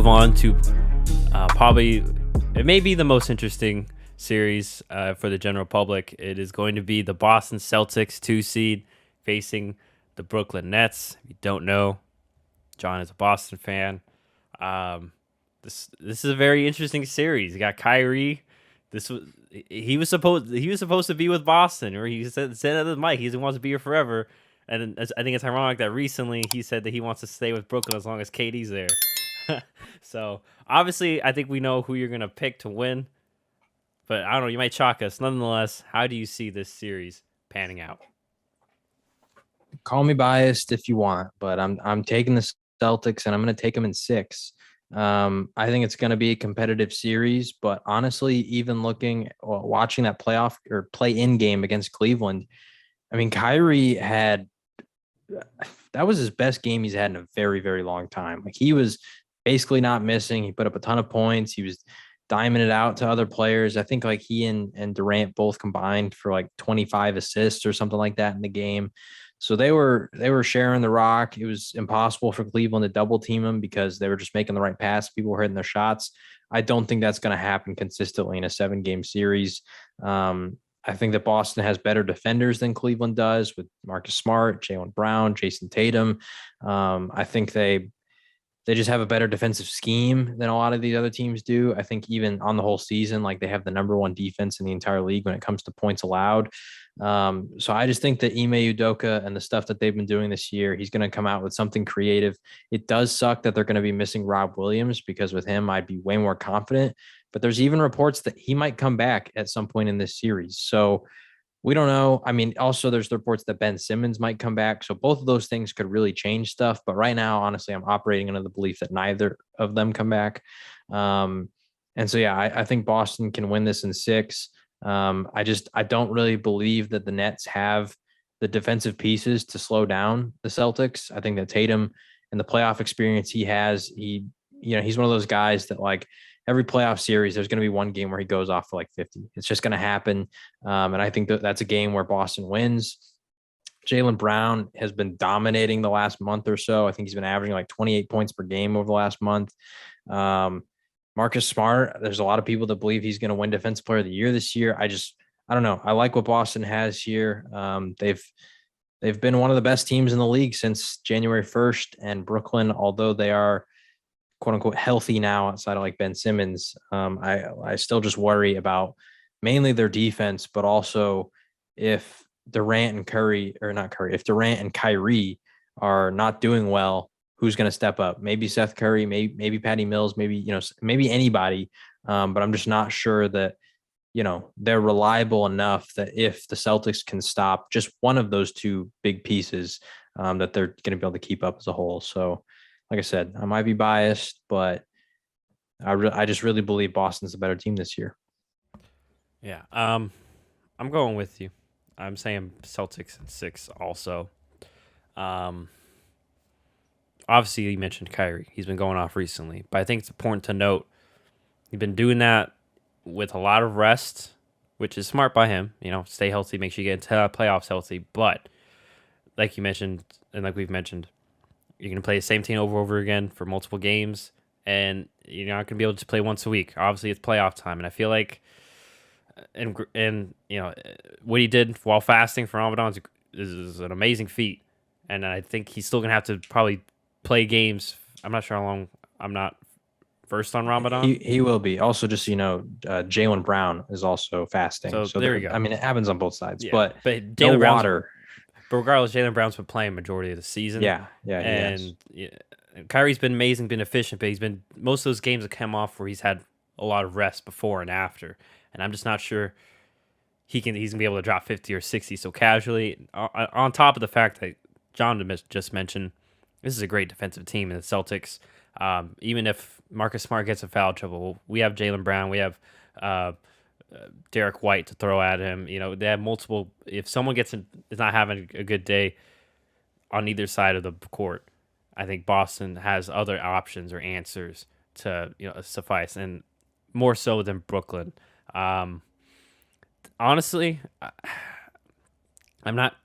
move on to probably, it may be the most interesting series for the general public. It is going to be the Boston Celtics 2 seed facing the Brooklyn Nets. If you don't know, John is a Boston fan. This is a very interesting series. You got Kyrie. He was supposed to be with Boston, or he said at the mic he wants to be here forever. And I think it's ironic that recently he said that he wants to stay with Brooklyn as long as KD's there. So obviously, I think we know who you're gonna pick to win. But I don't know, you might shock us. Nonetheless, how do you see this series panning out? Call me biased if you want, but I'm taking the Celtics and I'm going to take them in 6. I think it's going to be a competitive series, but honestly, even watching that playoff or play-in game against Cleveland, I mean, Kyrie that was his best game he's had in a very, very long time. Like, he was basically not missing. He put up a ton of points. He was diming it out to other players. I think like he and Durant both combined for like 25 assists or something like that in the game. So they were sharing the rock. It was impossible for Cleveland to double team them because they were just making the right pass. People were hitting their shots. I don't think that's going to happen consistently in a 7-game series. I think that Boston has better defenders than Cleveland does with Marcus Smart, Jaylen Brown, Jason Tatum. I think they just have a better defensive scheme than a lot of these other teams do. I think even on the whole season, like, they have the number 1 defense in the entire league when it comes to points allowed. So I just think that Ime Udoka and the stuff that they've been doing this year, he's going to come out with something creative. It does suck that they're going to be missing Rob Williams, because with him, I'd be way more confident. But there's even reports that he might come back at some point in this series. So we don't know. I mean, also there's the reports that Ben Simmons might come back. So both of those things could really change stuff. But right now, honestly, I'm operating under the belief that neither of them come back. And so, yeah, I think Boston can win this in 6. I don't really believe that the Nets have the defensive pieces to slow down the Celtics. I think that Tatum and the playoff experience he has, he's one of those guys that, like, every playoff series, there's going to be one game where he goes off for like 50. It's just going to happen. And I think that's a game where Boston wins. Jaylen Brown has been dominating the last month or so. I think he's been averaging like 28 points per game over the last month. Marcus Smart, there's a lot of people that believe he's going to win Defensive Player of the Year this year. I don't know. I like what Boston has here. They've been one of the best teams in the league since January 1st, and Brooklyn, although they are quote unquote healthy now outside of like Ben Simmons, I still just worry about mainly their defense, but also if Durant and Kyrie are not doing well, who's going to step up? Maybe Seth Curry, maybe Patty Mills, maybe anybody. But I'm just not sure that, they're reliable enough that if the Celtics can stop just one of those 2 big pieces, that they're going to be able to keep up as a whole. So, like I said, I might be biased, but I just really believe Boston's a better team this year. Yeah, I'm going with you. I'm saying Celtics in 6 also. Obviously, you mentioned Kyrie. He's been going off recently, but I think it's important to note he's been doing that with a lot of rest, which is smart by him. Stay healthy, make sure you get into playoffs healthy. But like you mentioned, and like we've mentioned, you're going to play the same team over and over again for multiple games, and you're not going to be able to play once a week. Obviously, it's playoff time, and I feel like, and what he did while fasting for Ramadan is an amazing feat, and I think he's still going to have to probably play games. I'm not sure how long. I'm not versed on Ramadan. He will be. Also, just Jaylen Brown is also fasting. So there you go. I mean, it happens on both sides, Yeah, but Jaylen Brown's water. But regardless, Jaylen Brown's been playing majority of the season. Yeah, and Kyrie's been amazing, been efficient, but most of those games have come off where he's had a lot of rest before and after, and I'm just not sure he's gonna be able to drop 50 or 60 so casually. On top of the fact that John just mentioned, this is a great defensive team in the Celtics. Even if Marcus Smart gets in foul trouble, we have Jaylen Brown, we have Derek White to throw at him. They have multiple. If someone is not having a good day on either side of the court, I think Boston has other options or answers to suffice, and more so than Brooklyn. Honestly, I'm not.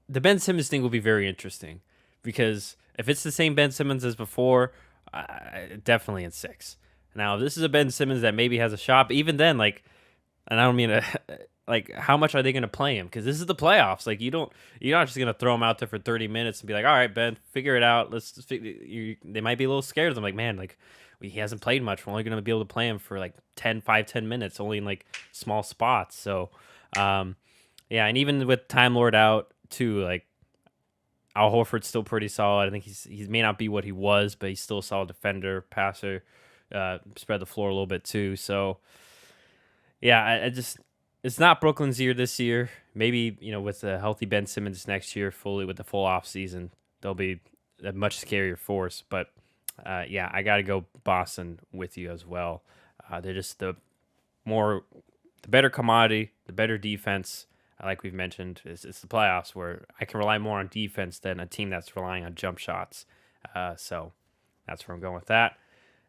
The Ben Simmons thing will be very interesting because if it's the same Ben Simmons as before, Definitely in 6. Now, this is a Ben Simmons that maybe has a shot, but even then, like, and I don't mean to, like, how much are they going to play him? Because this is the playoffs. Like, you're not just going to throw him out there for 30 minutes and be like, all right, Ben, figure it out. They might be a little scared. I'm like, man, like, he hasn't played much. We're only going to be able to play him for like 10 minutes, only in like small spots. So, yeah, and even with Time Lord out too, like, Al Horford's still pretty solid. I think he may not be what he was, but he's still a solid defender, passer, spread the floor a little bit too. So, yeah, I just it's not Brooklyn's year this year. Maybe with a healthy Ben Simmons next year, fully with the full off season, they'll be a much scarier force. But yeah, I got to go Boston with you as well. They're just the better commodity, the better defense. Like we've mentioned, it's the playoffs where I can rely more on defense than a team that's relying on jump shots. So that's where I'm going with that.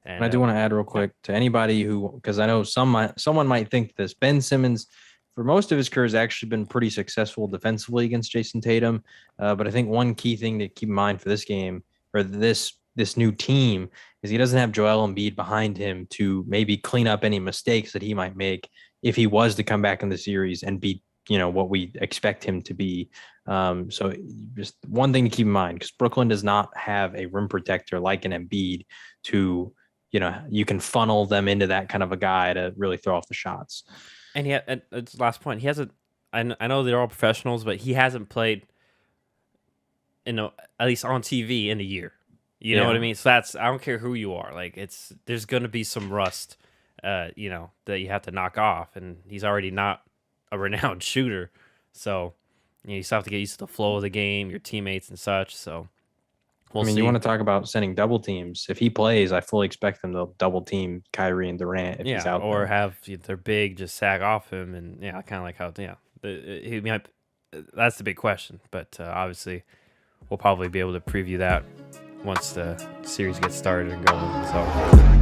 And I do want to add real quick to anybody who, because I know someone might think this, Ben Simmons, for most of his career, has actually been pretty successful defensively against Jason Tatum. But I think one key thing to keep in mind for this game or this new team is he doesn't have Joel Embiid behind him to maybe clean up any mistakes that he might make if he was to come back in the series and be what we expect him to be. So just one thing to keep in mind, because Brooklyn does not have a rim protector like an Embiid to, you can funnel them into that kind of a guy to really throw off the shots. And it's last point. He hasn't. I know they're all professionals, but he hasn't played, at least on TV in a year. You know what I mean? So I don't care who you are. Like there's going to be some rust, that you have to knock off, and he's already not a renowned shooter. So you still have to get used to the flow of the game, your teammates and such. So we'll see. You want to talk about sending double teams. If he plays, I fully expect them to double team Kyrie and Durant if he's out or there. have their big just sag off him, and kind of like how he might. That's the big question, but obviously we'll probably be able to preview that once the series gets started and going. So.